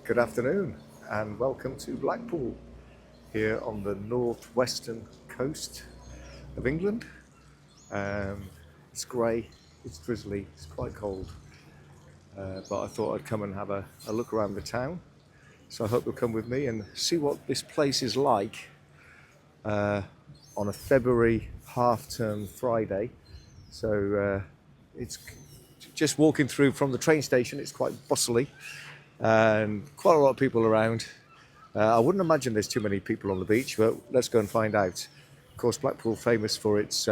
Good afternoon and welcome to Blackpool here on the northwestern coast of England. It's grey, it's drizzly, it's quite cold, but I thought I'd come and have a look around the town. So I hope you'll come with me and see what this place is like on a February half-term Friday. So it's just walking through from the train station. It's quite bustly and quite a lot of people around. I wouldn't imagine there's too many people on the beach, but let's go and find out. Of course, Blackpool famous for its,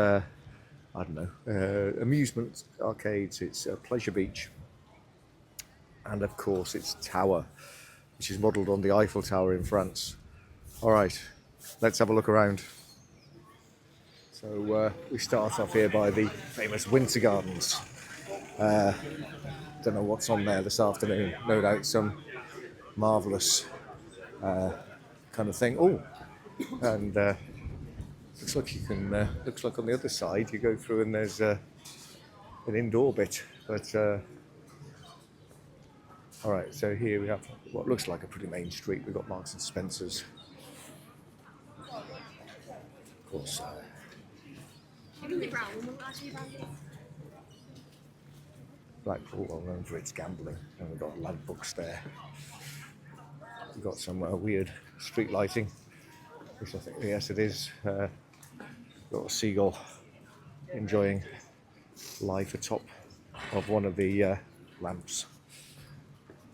amusement arcades, its pleasure beach, and of course its tower, which is modelled on the Eiffel Tower in France. All right, let's have a look around. So we start off here by the famous Winter Gardens. Don't know what's on there this afternoon. No doubt some marvellous kind of thing. Oh, and looks like you can. Looks like on the other side you go through and there's an indoor bit. But all right, so here we have what looks like a pretty main street. We've got Marks and Spencer's, of course. Blackpool, well known for its gambling, and we've got lad books there. We've got some weird street lighting, which I think, yes, it is. Got a seagull enjoying life atop of one of the lamps.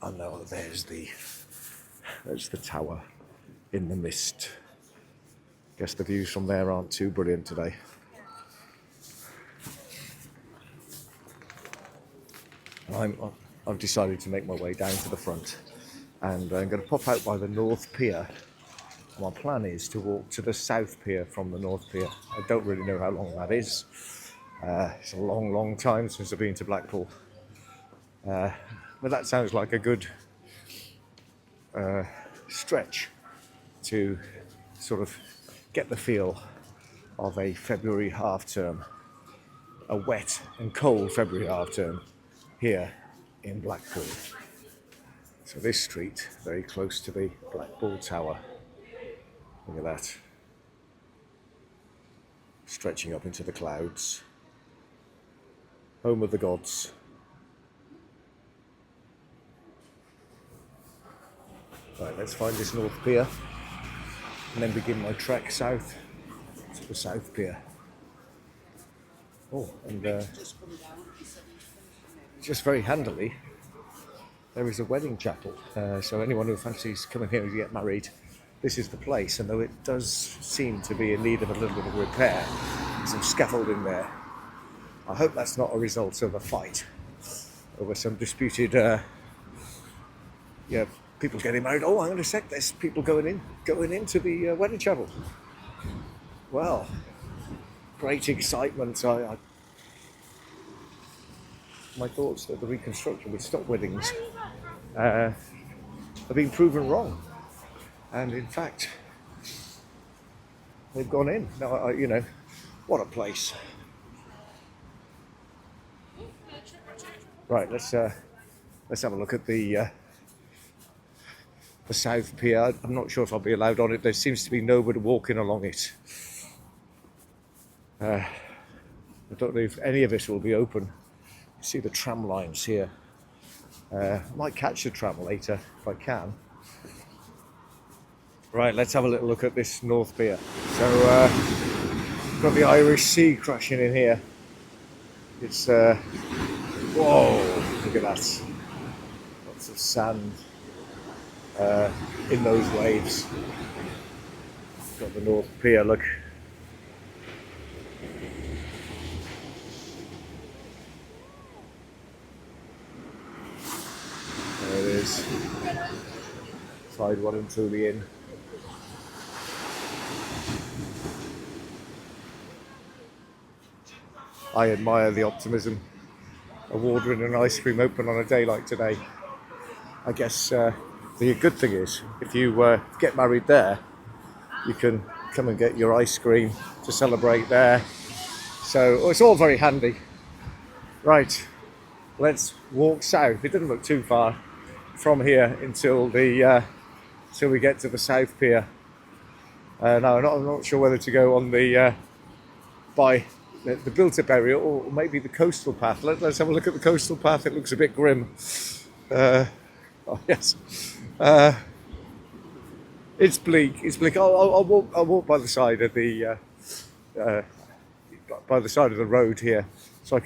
I know there's the tower in the mist. Guess the views from there aren't too brilliant today. I've decided to make my way down to the front, and I'm going to pop out by the North Pier. My plan is to walk to the South Pier from the North Pier. I don't really know how long that is. It's a long time since I've been to Blackpool. But that sounds like a good stretch to sort of get the feel of a February half-term, a wet and cold February half-term here in Blackpool. So this street, very close to the Blackpool Tower. Look at that. Stretching up into the clouds. Home of the gods. Right, let's find this North Pier and then begin my trek south to the South Pier. Oh, and just very handily, there is a wedding chapel. So anyone who fancies coming here to get married, this is the place. And though it does seem to be in need of a little bit of repair, some scaffolding there. I hope that's not a result of a fight over some disputed, people getting married. Oh, hang on a sec, there's people going into the wedding chapel. Well, great excitement. My thoughts that the reconstruction would stop weddings have been proven wrong, and in fact they've gone in. Now, what a place. Right, let's have a look at the South Pier. I'm not sure if I'll be allowed on it. There seems to be nobody walking along it. I don't know if any of it will be open. You see the tram lines here. Might catch the tram later if I can. Right, let's have a little look at this North Pier. So, got the Irish Sea crashing in here. It's, whoa, look at that. Lots of sand in those waves. Got the North Pier, look. There it is. Side one and two the inn. I admire the optimism. Award-winning ice cream open on a day like today. I guess the good thing is, if you get married there, you can come and get your ice cream to celebrate there. So it's all very handy. Right, let's walk south. It doesn't look too far from here until the till we get to the South Pier. No, I'm not sure whether to go on the by the built-up area or maybe the coastal path. Let's have a look at the coastal path. It looks a bit grim. Oh yes, it's bleak. It's bleak. I'll walk by the side of the road here, so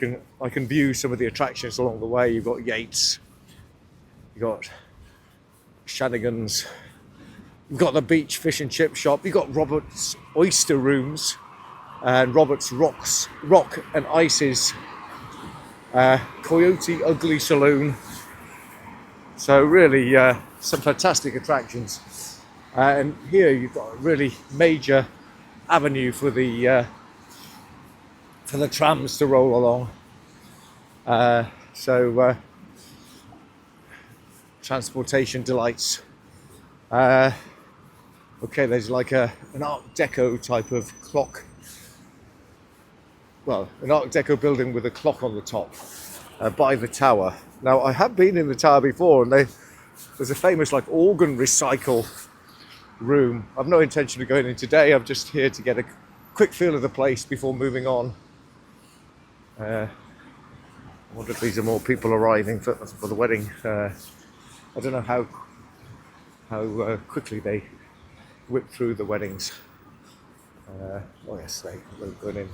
I can view some of the attractions along the way. You've got Yates, you've got Shanigan's, you've got the beach fish and chip shop, you've got Robert's Oyster Rooms and Robert's Rock and Ice's, Coyote Ugly Saloon. So really some fantastic attractions. And here you've got a really major avenue for the trams to roll along. Transportation delights. Okay, there's like an Art Deco type of clock. Well, an Art Deco building with a clock on the top by the tower. Now, I have been in the tower before, and there's a famous like organ recycle room. I've no intention of going in today. I'm just here to get a quick feel of the place before moving on. I wonder if these are more people arriving for the wedding. I don't know how quickly they whip through the weddings. Oh yes, they're going in.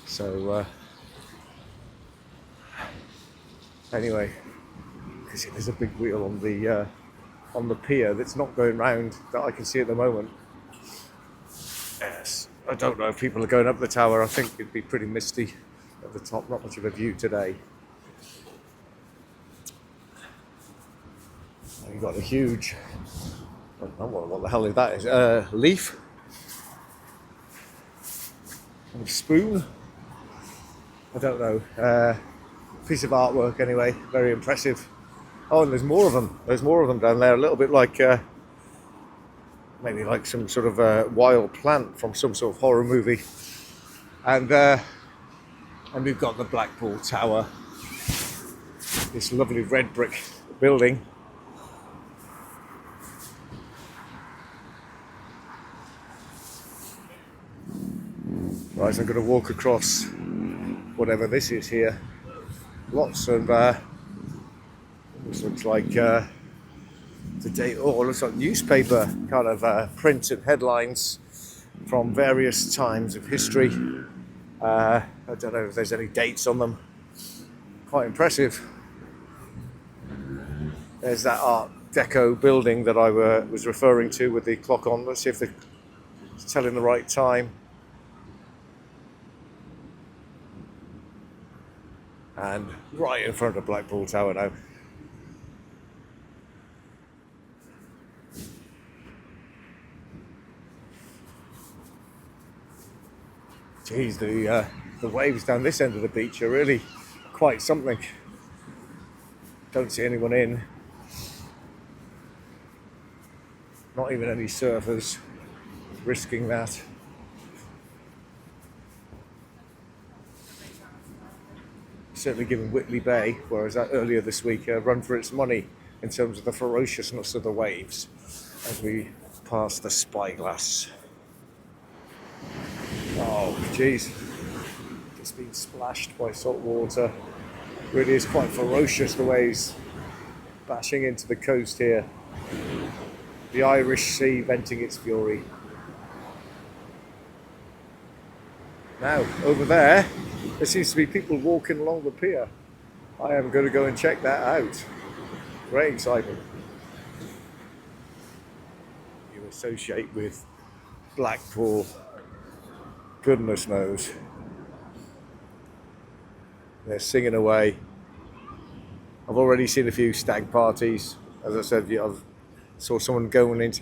So anyway, you can see there's a big wheel on the pier that's not going round that I can see at the moment. Yes, I don't know if people are going up the tower. I think it'd be pretty misty at the top. Not much of a view today. You've got a huge, I don't know what the hell that is, leaf and a spoon. I don't know. Piece of artwork anyway, very impressive. Oh, and there's more of them. There's more of them down there. A little bit like maybe like some sort of wild plant from some sort of horror movie. And we've got the Blackpool Tower, this lovely red brick building. Right, so I'm going to walk across whatever this is here. Lots of this looks like today. Oh, it looks like newspaper kind of print and headlines from various times of history. I don't know if there's any dates on them. Quite impressive. There's that Art Deco building that I was referring to with the clock on. Let's see if it's telling the right time. And right in front of Blackpool Tower now. Geez, the waves down this end of the beach are really quite something. Don't see anyone in. Not even any surfers risking that. Certainly giving Whitley Bay, where I was at earlier this week, a run for its money in terms of the ferociousness of the waves as we pass the spyglass. Oh, geez. Just being splashed by salt water. Really is quite ferocious, the waves bashing into the coast here. The Irish Sea venting its fury. Now, over there seems to be people walking along the pier. I am going to go and check that out. Great excitement. You associate with Blackpool, goodness knows. They're singing away. I've already seen a few stag parties. As I said, I saw someone going in to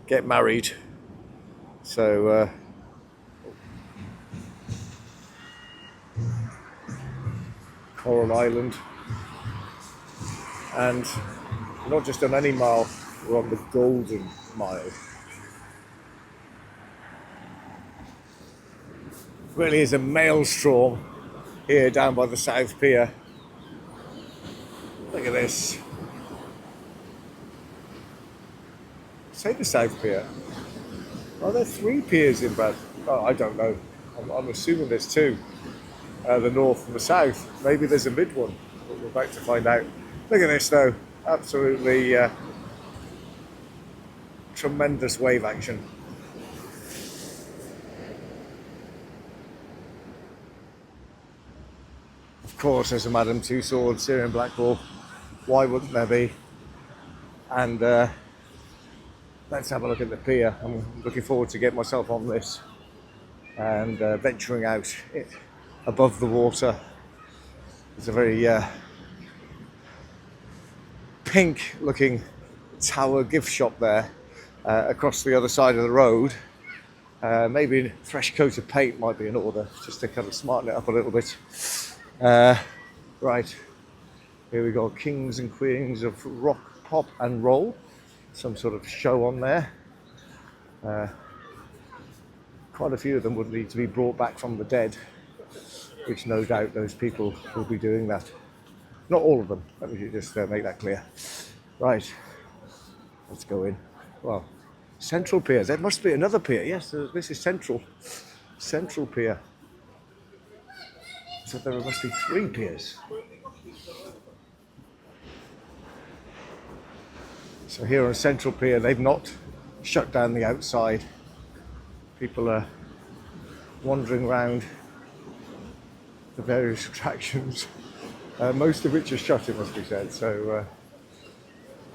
get married. So Coral Island, and not just on any mile, we're on the Golden Mile. Really is a maelstrom here down by the South Pier. Look at this. Say the South Pier. Are there 3 piers in Brad? Oh, I don't know. I'm assuming there's 2. The north and the south. Maybe there's a mid one. But we're about to find out. Look at this though. Absolutely tremendous wave action. Of course there's a Madame Tussauds here in Blackpool. Why wouldn't there be? And let's have a look at the pier. I'm looking forward to getting myself on this and venturing out above the water. There's a very pink looking tower gift shop there across the other side of the road. Maybe a fresh coat of paint might be in order, just to kind of smarten it up a little bit. Right, here we go, Kings and Queens of Rock, Pop and Roll. Some sort of show on there. Quite a few of them would need to be brought back from the dead, which no doubt those people will be doing that. Not all of them, let me just make that clear. Right, let's go in. Well, Central Pier, there must be another pier. Yes, this is Central Pier. So there must be 3 piers. So here on Central Pier, they've not shut down the outside. People are wandering around the various attractions, most of which are shut, it must be said. So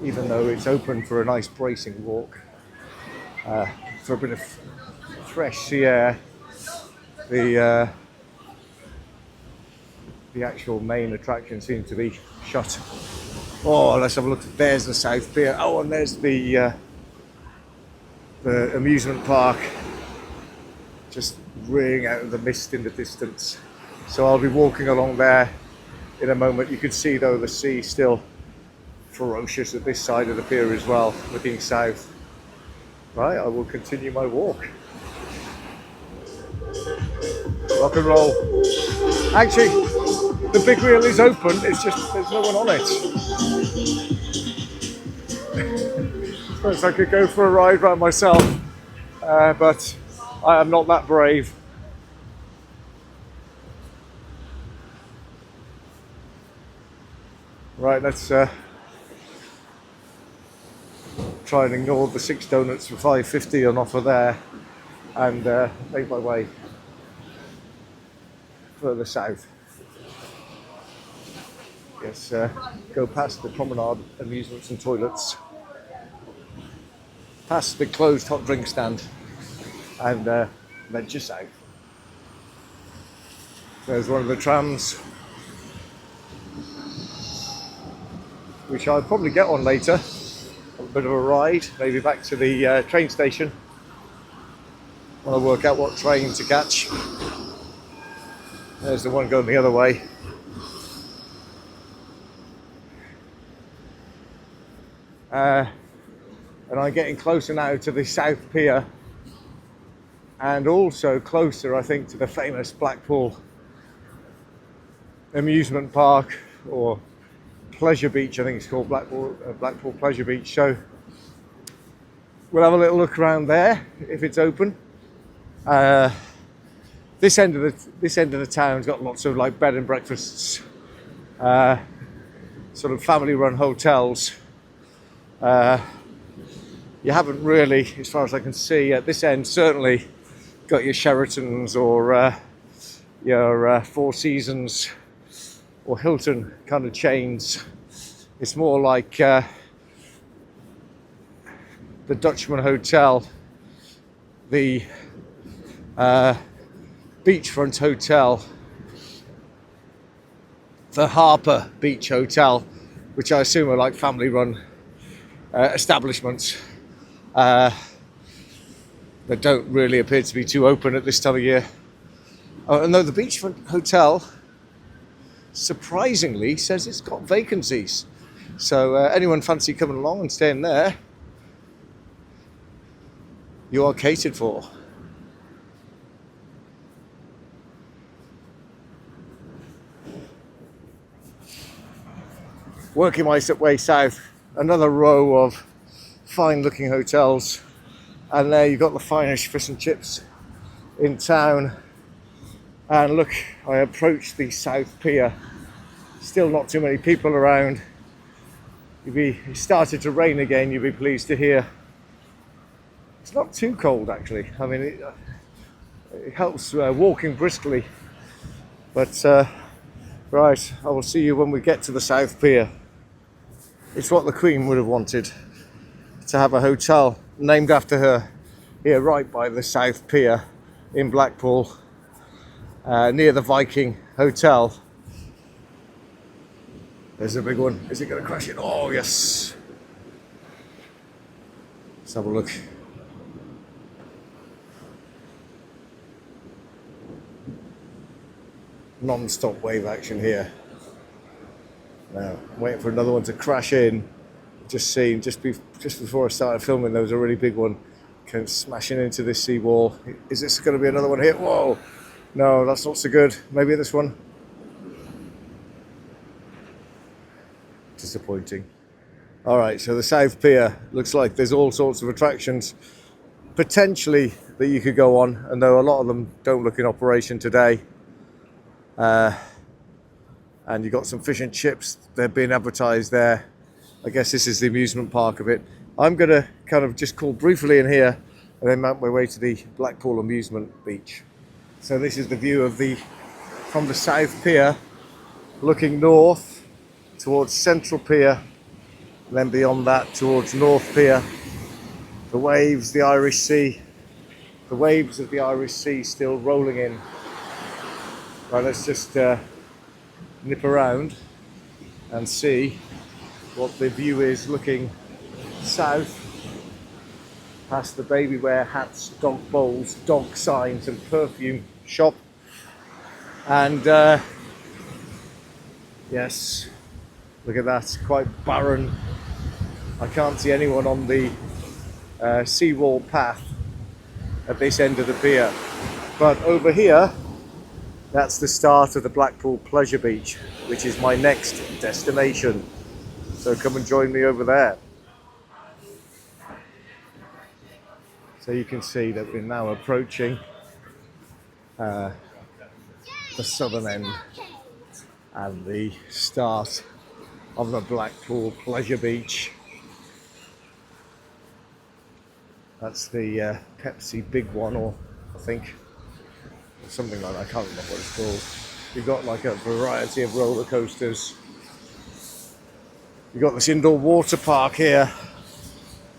even though it's open for a nice bracing walk, for a bit of fresh sea air, the actual main attraction seems to be shut. Oh, let's have a look. There's the South Pier. Oh, and there's the amusement park, just rearing out of the mist in the distance. So I'll be walking along there in a moment. You can see though the sea still ferocious at this side of the pier as well, looking south. Right, I will continue my walk. Rock and roll. Actually, the big wheel is open, it's just there's no one on it. Suppose I could go for a ride by myself, but I am not that brave. Right, let's try and ignore the 6 donuts for £5.50 on offer there and make my way further south. Yes, go past the promenade amusements and toilets, past the closed hot drink stand, and venture south. There's one of the trams, which I'll probably get on later. A bit of a ride, maybe back to the train station. Want to work out what train to catch. There's the one going the other way. And I'm getting closer now to the South Pier, and also closer, I think, to the famous Blackpool amusement park, or Pleasure Beach, I think it's called, Blackpool Pleasure Beach. So we'll have a little look around there if it's open. This end of the town's got lots of like bed and breakfasts, sort of family-run hotels. You haven't really, as far as I can see, at this end certainly got your Sheratons or your Four Seasons or Hilton kind of chains. It's more like the Dutchman Hotel, the Beachfront Hotel, the Harper Beach Hotel, which I assume are like family-run establishments that don't really appear to be too open at this time of year. Oh, and though the Beachfront Hotel surprisingly says it's got vacancies, so anyone fancy coming along and staying there, you are catered for. working my way south, another row of fine looking hotels, and there you've got the finest fish and chips in town. And look, I approached the South Pier, still not too many people around. It started to rain again, you'll be pleased to hear. It's not too cold actually, I mean it helps walking briskly. But right, I will see you when we get to the South Pier. It's what the Queen would have wanted, to have a hotel named after her here right by the South Pier in Blackpool, near the Viking Hotel. There's a big one. Is it going to crash in? Oh yes. Let's have a look. Non-stop wave action here. Now, I'm waiting for another one to crash in. Just before I started filming, there was a really big one kind of smashing into this seawall. Is this going to be another one here? Whoa! No, that's not so good. Maybe this one. Disappointing. All right, so the South Pier looks like there's all sorts of attractions potentially that you could go on, and though a lot of them don't look in operation today. And you've got some fish and chips. They're being advertised there. I guess this is the amusement park of it. I'm going to kind of just call briefly in here and then make my way to the Blackpool Amusement Beach. So this is the view from the South Pier, looking north towards Central Pier, and then beyond that towards North Pier. The waves, the Irish Sea, the waves of the Irish Sea still rolling in. Right, let's just nip around and see what the view is looking south, past the baby wear hats, dog bowls, dog signs and perfume shop. And yes, look at that, quite barren. I can't see anyone on the seawall path at this end of the pier. But over here, that's the start of the Blackpool Pleasure Beach, which is my next destination. So come and join me over there. So you can see that we're now approaching the southern end and the start of the Blackpool Pleasure Beach. That's the Pepsi Big One, or I think something like that. I can't remember what it's called. You've got like a variety of roller coasters. You've got this indoor water park here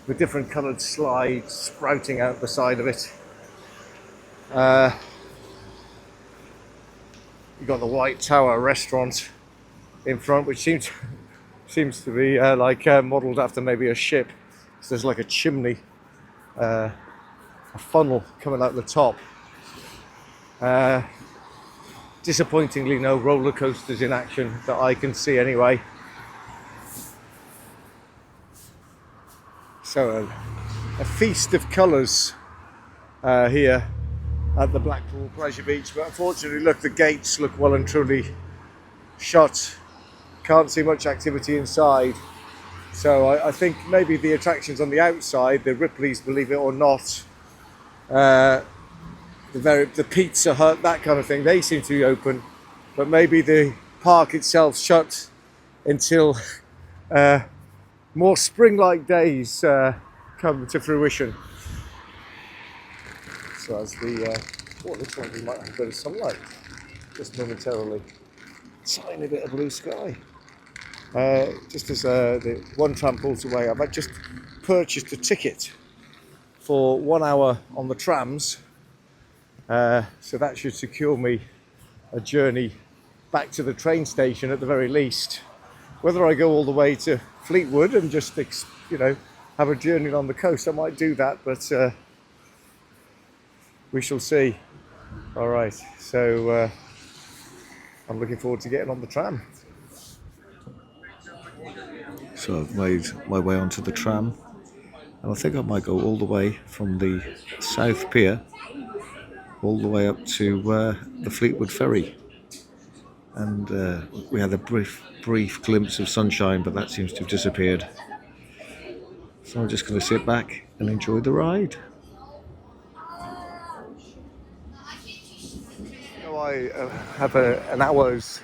with different coloured slides sprouting out the side of it. You've got the White Tower restaurant in front, which seems to be modelled after maybe a ship. So there's like a chimney, a funnel coming out the top. Disappointingly, no roller coasters in action that I can see anyway. So a feast of colours here at the Blackpool Pleasure Beach, but unfortunately, look, the gates look well and truly shut. Can't see much activity inside. So I think maybe the attractions on the outside, the Ripley's, believe it or not, the Pizza Hut, that kind of thing, they seem to be open, but maybe the park itself shut until more spring-like days come to fruition. So as looks like we might have a bit of sunlight just momentarily. Tiny bit of blue sky. Just as the one tram pulls away, I've just purchased a ticket for 1 hour on the trams. So that should secure me a journey back to the train station at the very least. Whether I go all the way to Fleetwood and just have a journey on the coast, I might do that, but we shall see. All right, so I'm looking forward to getting on the tram. So I've made my way onto the tram, and I think I might go all the way from the South Pier all the way up to the Fleetwood ferry. and we had a brief glimpse of sunshine, but that seems to have disappeared. So I'm just going to sit back and enjoy the ride. So I have an hour's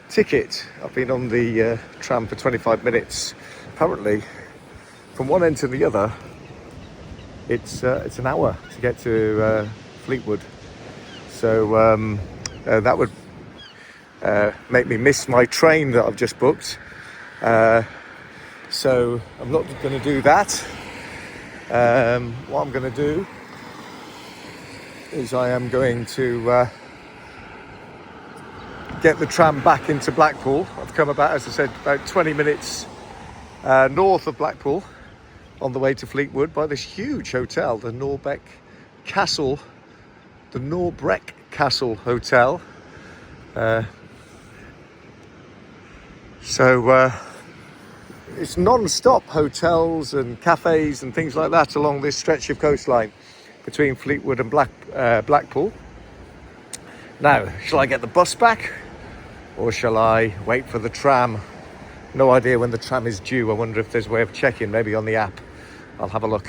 ticket. I've been on the tram for 25 minutes. Apparently, from one end to the other, it's an hour to get to Fleetwood. So that would make me miss my train that I've just booked. So I'm not going to do that. What I'm going to do is I am going to get the tram back into Blackpool. I've come about, as I said, about 20 minutes north of Blackpool on the way to Fleetwood by this huge hotel, the Norbreck Castle Hotel. So it's non-stop hotels and cafes and things like that along this stretch of coastline between Fleetwood and Blackpool. Now, shall I get the bus back or shall I wait for the tram? No idea when the tram is due. I wonder if there's a way of checking, maybe on the app. I'll have a look.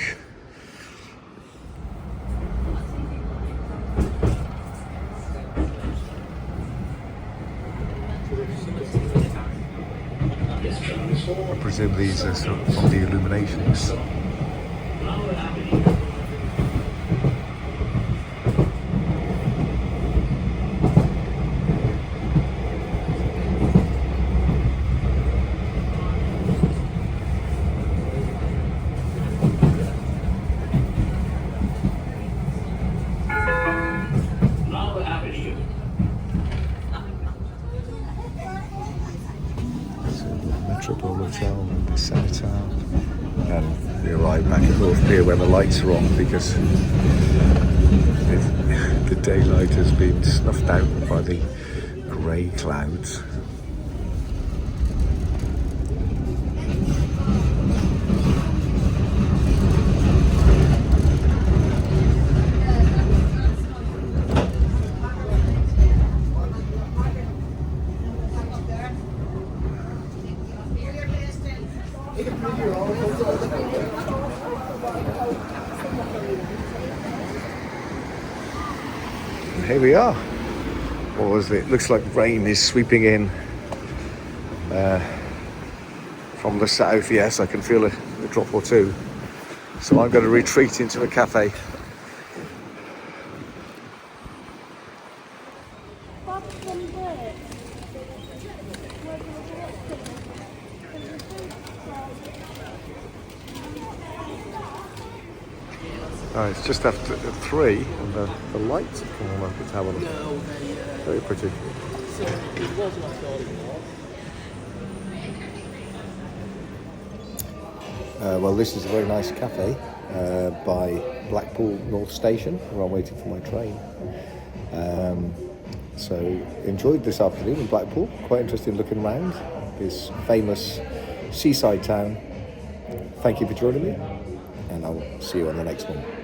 I presume these are sort of from the illuminations. Hotel in the centre town, and we arrive back at North Pier where the lights are on because the daylight has been snuffed out by the grey clouds. Here we are. Or as it looks like rain is sweeping in from the south. Yes, I can feel a drop or two. So I'm going to retreat into a cafe. It's just after 3 and the lights have come on. Let's have a look. Very pretty. Well, this is a very nice cafe by Blackpool North Station where I'm waiting for my train. So enjoyed this afternoon in Blackpool. Quite interested in looking around this famous seaside town. Thank you for joining me, and I'll see you on the next one.